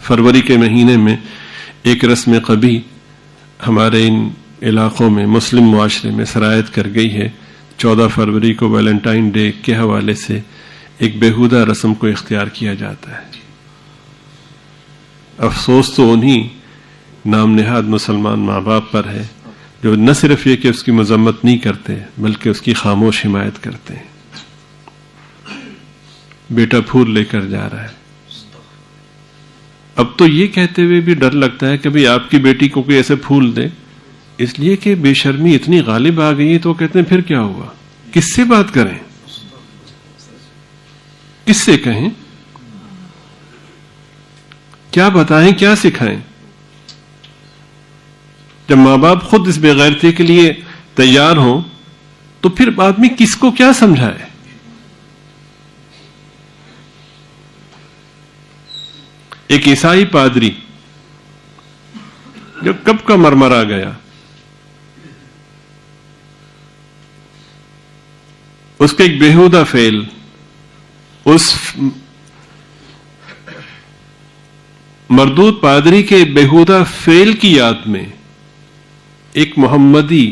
फरवरी के महीने में एक रस्म कभी हमारे इन इलाकों में मुस्लिम मुआशरे में सरायत कर गई है। 14 फरवरी को वैलेंटाइन डे के हवाले से एक बेहुदा रस्म को इख्तियार किया जाता है। अफसोस तो उन्हीं नाम नेहाद मुसलमान माँ बाप पर है जो न सिर्फ ये कि उसकी मजम्मत नहीं करते बल्कि उसकी खामोश हिमायत करते हैं। बेटा फूल लेकर जा रहा है, अब तो ये कहते हुए भी डर लगता है कि भाई आपकी बेटी को कोई ऐसे फूल दे, इसलिए कि बेशर्मी इतनी गालिब आ गई है। तो कहते हैं फिर क्या हुआ, किससे बात करें, किससे कहें, क्या बताएं, क्या सिखाएं। जब माँ बाप खुद इस बेगैरती के लिए तैयार हों तो फिर आदमी किसको क्या समझाए। एक ईसाई पादरी जो कब का मरमरा गया, उसके एक बेहुदा फेल, उस मरदूद पादरी के बेहुदा फेल की याद में एक मोहम्मदी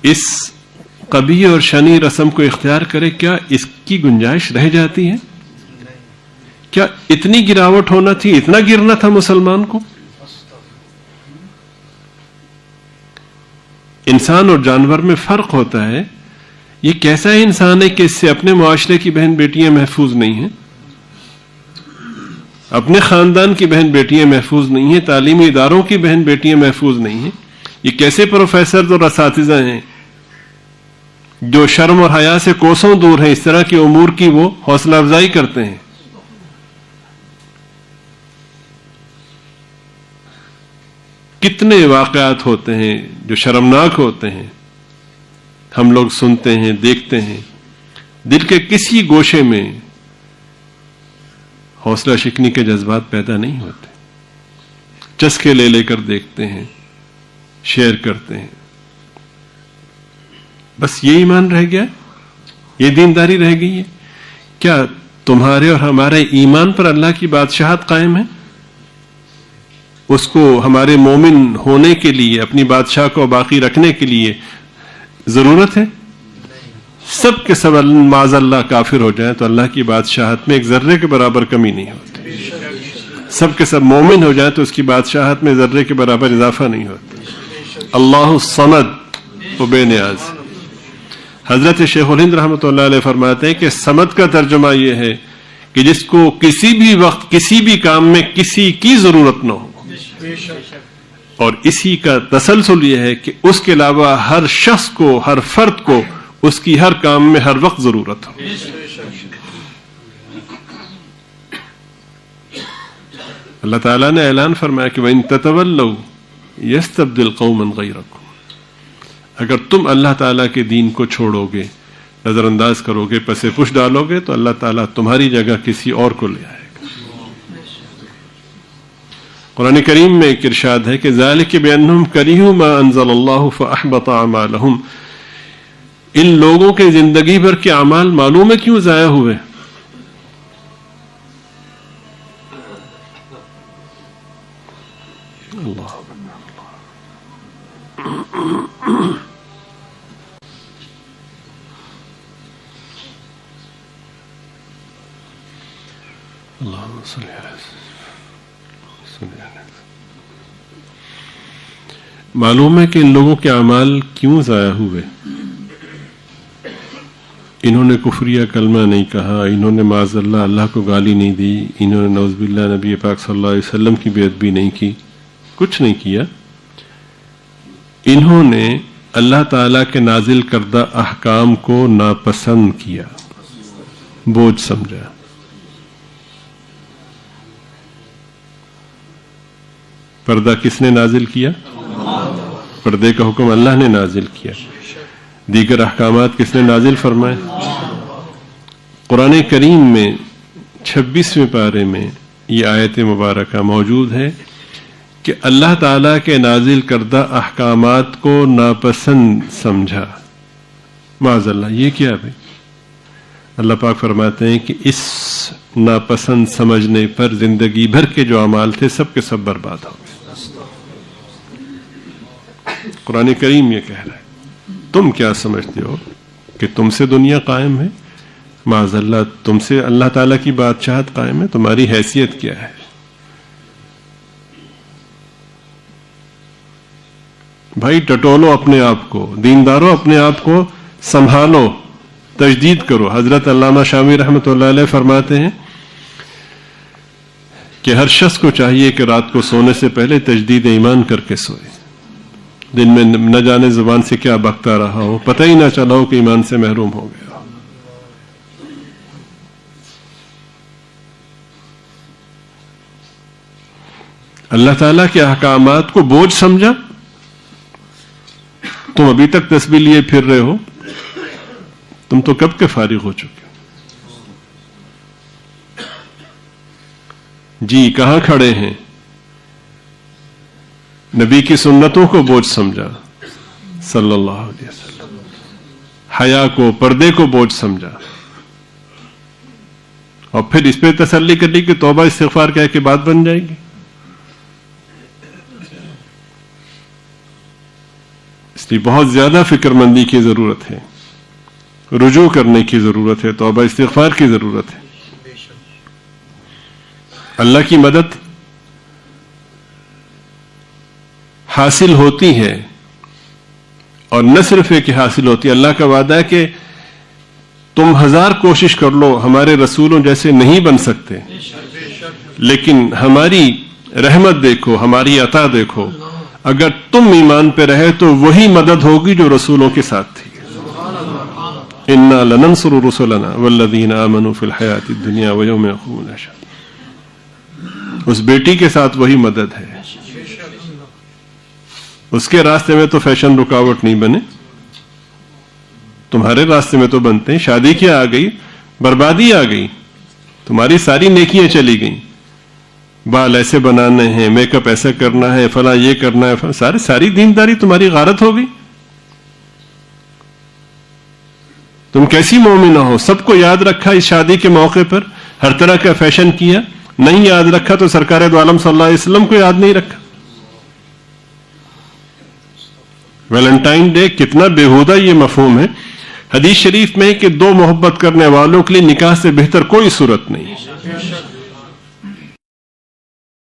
इस कभी और शनी रस्म को इख्तियार करे, क्या इसकी गुंजाइश रह जाती है? क्या इतनी गिरावट होना थी, इतना गिरना था मुसलमान को? इंसान और जानवर में फर्क होता है। ये कैसा है इंसान है कि इससे अपने मुआशरे की बहन बेटियां महफूज नहीं हैं, अपने खानदान की बहन बेटियां महफूज नहीं हैं, तालीमी इदारों की बहन बेटियां महफूज नहीं हैं। ये कैसे प्रोफेसर और असातिज़ा हैं जो शर्म और हया से कोसों दूर हैं, इस तरह की उमूर की वो हौसला अफजाई करते हैं। कितने वाकयात होते हैं जो शर्मनाक होते हैं, हम लोग सुनते हैं, देखते हैं, दिल के किसी गोशे में हौसला शिकनी के जज्बात पैदा नहीं होते। चस्के ले लेकर देखते हैं, शेयर करते हैं। बस ये ईमान रह गया, ये दीनदारी रह गई है। क्या तुम्हारे और हमारे ईमान पर अल्लाह की बादशाहत कायम है? उसको हमारे मोमिन होने के लिए, अपनी बादशाह को बाकी रखने के लिए जरूरत है? सब के सब माज़अल्लाह काफिर हो जाए तो अल्लाह की बादशाहत में एक जर्रे के बराबर कमी नहीं होती। सब के सब मोमिन हो जाए तो उसकी बादशाहत में जर्रे के बराबर इजाफा नहीं होता। अल्लाहु समद व बेनियाज। हजरत शेखुल हिंद रहमतुल्लाह अलैह फरमाते हैं कि समद का तर्जुमा यह है कि जिसको किसी भी वक्त किसी भी काम में किसी की जरूरत न हो, और इसी का तसलसल यह है कि उसके अलावा हर शख्स को, हर फर्द को उसकी हर काम में हर वक्त जरूरत हो। अल्लाह ताला ने ऐलान फरमाया कि वइन ततवल्लौ यस्तब्दिल कौमन गैरकुम, अगर तुम अल्लाह ताला के दीन को छोड़ोगे, नजरअंदाज करोगे, पसे पुश डालोगे, तो अल्लाह ताला तुम्हारी जगह किसी और को ले आएगा। कुरान करीम में एक इरशाद है कि ज़ालिक बिअन्नहुम करिहू मा अंज़लल्लाहु फ़अहबत अमालहुम, इन लोगों के जिंदगी भर के अमाल मालूम है क्यों जाया हुए? अल्लाह मालूम है कि इन लोगों के अमाल क्यों जाया हुए। इन्होंने कुफरिया कलमा नहीं कहा, इन्होंने माज़अल्लाह अल्लाह को गाली नहीं दी, इन्होंने नौज़ुबिल्लाह नबी पाक सल्लल्लाहु अलैहि वसल्लम की बेअदबी नहीं की, कुछ नहीं किया। इन्होंने अल्लाह ताला के नाजिल करदा अहकाम को नापसंद किया, बोझ समझा। पर्दा किसने नाजिल किया? पर्दे का हुक्म अल्लाह ने नाजिल किया। दीगर अहकामात किसने नाजिल फरमाए? कुरान करीम में 26वें पारे में ये आयत मुबारका मौजूद है कि अल्लाह ताला के नाजिल करदा अहकामात को नापसंद समझा। माज़अल्लाह, ये क्या भाई? اللہ پاک فرماتے ہیں کہ اس ناپسند سمجھنے پر زندگی بھر کے جو اعمال تھے سب کے سب برباد ہو گئے. قرآن کریم یہ کہہ رہا ہے. تم کیا سمجھتے ہو کہ تم سے دنیا قائم ہے؟ معاذ اللہ، تم سے اللہ تعالیٰ کی بادشاہت قائم ہے. تمہاری حیثیت کیا ہے؟ بھائی ٹٹولو اپنے آپ کو، دینداروں اپنے آپ کو سنبھالو، تجدید کرو. حضرت علامہ شامی رحمۃ اللہ علیہ فرماتے ہیں کہ ہر شخص کو چاہیے کہ رات کو سونے سے پہلے تجدید ایمان کر کے سوئے. دن میں نہ جانے زبان سے کیا بکتا رہا ہو، پتہ ہی نہ چلا ہو کہ ایمان سے محروم ہو گیا. اللہ تعالیٰ کے احکامات کو بوجھ سمجھا. تم ابھی تک تسبیح لیے پھر رہے ہو، تم تو کب کے فارغ ہو چکے ہو. جی کہاں کھڑے ہیں؟ نبی کی سنتوں کو بوجھ سمجھا صلی اللہ علیہ وسلم، حیا کو، پردے کو بوجھ سمجھا، اور پھر اس پہ تسلی کر لی کہ توبہ استغفار کہہ کے بات بن جائے گی. اس لیے بہت زیادہ فکر مندی کی ضرورت ہے، رجوع کرنے کی ضرورت ہے، توبہ استغفار کی ضرورت ہے. اللہ کی مدد حاصل ہوتی ہے، اور نہ صرف یہ کہ حاصل ہوتی ہے، اللہ کا وعدہ ہے کہ تم 1000 کوشش کر لو ہمارے رسولوں جیسے نہیں بن سکتے، لیکن ہماری رحمت دیکھو، ہماری عطا دیکھو. اگر تم ایمان پہ رہے تو وہی مدد ہوگی جو رسولوں کے ساتھ تھی. انا لننصر رسلنا والذین آمنوا فی الحیات الدنیا ویوم یقوم الاشہاد. اس بیٹی کے ساتھ وہی مدد ہے. اس کے راستے میں تو فیشن رکاوٹ نہیں بنے، تمہارے راستے میں تو بنتے ہیں. شادی کیا آ گئی، بربادی آ گئی، تمہاری ساری نیکیاں چلی گئیں. بال ایسے بنانے ہیں، میک اپ ایسا کرنا ہے، فلاں یہ کرنا ہے، ساری دینداری تمہاری غارت ہو گئی. تم کیسی مومنہ ہو؟ سب کو یاد رکھا اس شادی کے موقع پر، ہر طرح کا فیشن کیا. نہیں یاد رکھا تو سرکار دو عالم صلی اللہ علیہ وسلم کو یاد نہیں رکھا. ویلنٹائن ڈے کتنا بےہودہ یہ مفہوم ہے. حدیث شریف میں کہ دو محبت کرنے والوں کے لیے نکاح سے بہتر کوئی صورت نہیں.